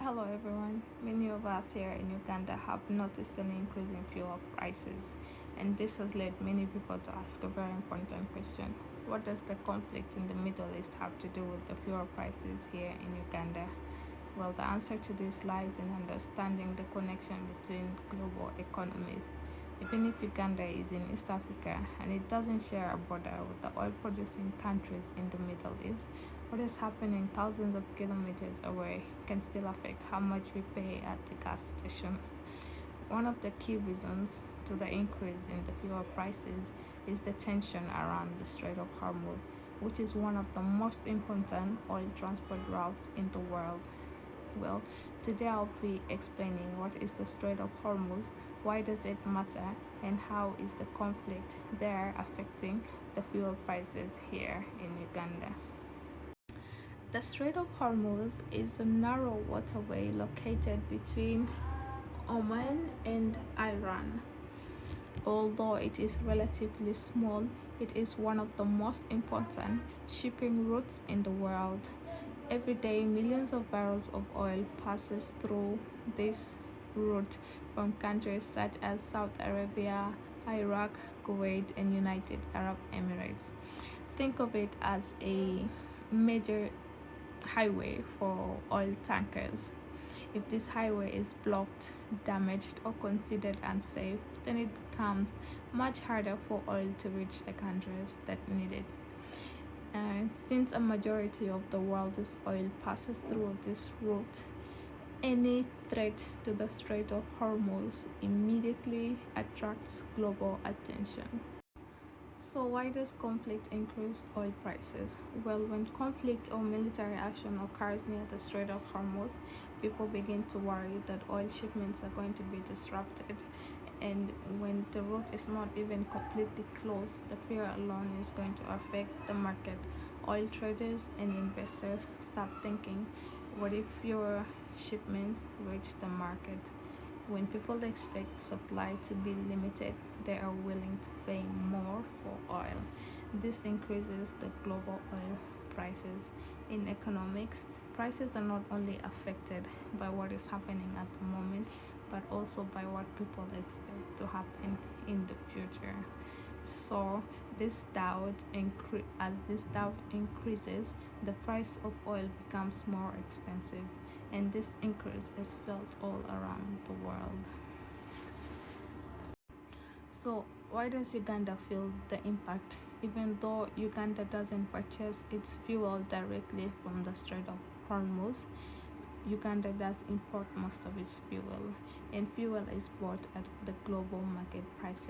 Hello everyone. Many of us here in Uganda have noticed an increase in fuel prices, and this has led many people to ask a very important question. What does the conflict in the Middle East have to do with the fuel prices here in Uganda? Well, the answer to this lies in understanding the connection between global economies. Even if Uganda is in East Africa and it doesn't share a border with the oil producing countries in the Middle East, what is happening thousands of kilometers away can still affect how much we pay at the gas station. One of the key reasons to the increase in the fuel prices is the tension around the Strait of Hormuz, which is one of the most important oil transport routes in the world. Well, today I'll be explaining what is the Strait of Hormuz, why does it matter, and how is the conflict there affecting the fuel prices here in Uganda. The Strait of Hormuz is a narrow waterway located between Oman and Iran. Although it is relatively small, it is one of the most important shipping routes in the world. Every day, millions of barrels of oil passes through this route from countries such as Saudi Arabia, Iraq, Kuwait, and United Arab Emirates. Think of it as a major highway for oil tankers. If this highway is blocked, damaged, or considered unsafe, then it becomes much harder for oil to reach the countries that need it. Since a majority of the world's oil passes through this route, any threat to the Strait of Hormuz immediately attracts global attention. So why does conflict increase oil prices? Well, when conflict or military action occurs near the Strait of Hormuz, people begin to worry that oil shipments are going to be disrupted. And when the route is not even completely closed, the fear alone is going to affect the market. Oil traders and investors start thinking, what if your shipments reach the market? When people expect supply to be limited, they are willing to pay more for oil. This increases the global oil prices. In economics, prices are not only affected by what is happening at the moment, but also by what people expect to happen in the future. So as this doubt increases, the price of oil becomes more expensive, and this increase is felt all around the world. So why does Uganda feel the impact? Even though Uganda doesn't purchase its fuel directly from the Strait of Hormuz, Uganda does import most of its fuel, and fuel is bought at the global market prices.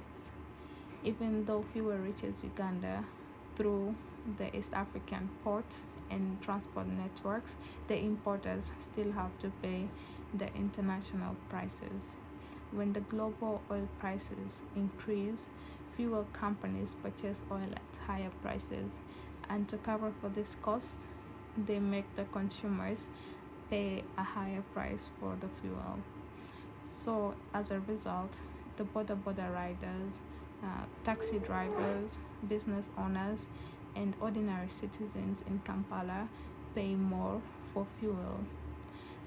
Even though fuel reaches Uganda through the East African ports and transport networks, the importers still have to pay the international prices. When the global oil prices increase, fuel companies purchase oil at higher prices, and to cover for this cost, they make the consumers pay a higher price for the fuel. So as a result, the border riders, taxi drivers, business owners, and ordinary citizens in Kampala pay more for fuel.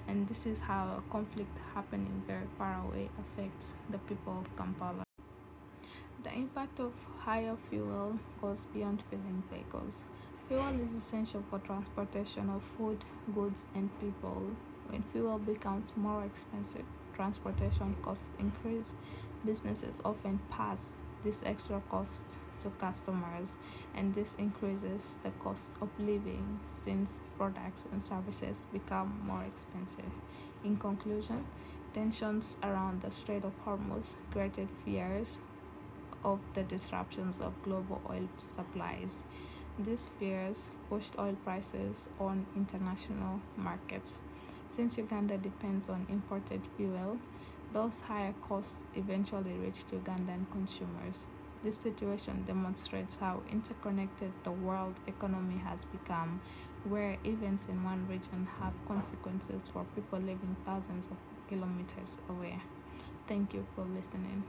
And this is how a conflict happening very far away affects the people of Kampala. The impact of higher fuel goes beyond filling vehicles. Fuel is essential for transportation of food, goods, and people. When fuel becomes more expensive, transportation costs increase. Businesses often pass this extra cost to customers, and this increases the cost of living since products and services become more expensive. In conclusion, tensions around the Strait of Hormuz created fears of the disruptions of global oil supplies. These fears pushed oil prices on international markets. Since Uganda depends on imported fuel, those higher costs eventually reached Ugandan consumers. This situation demonstrates how interconnected the world economy has become, where events in one region have consequences for people living thousands of kilometers away. Thank you for listening.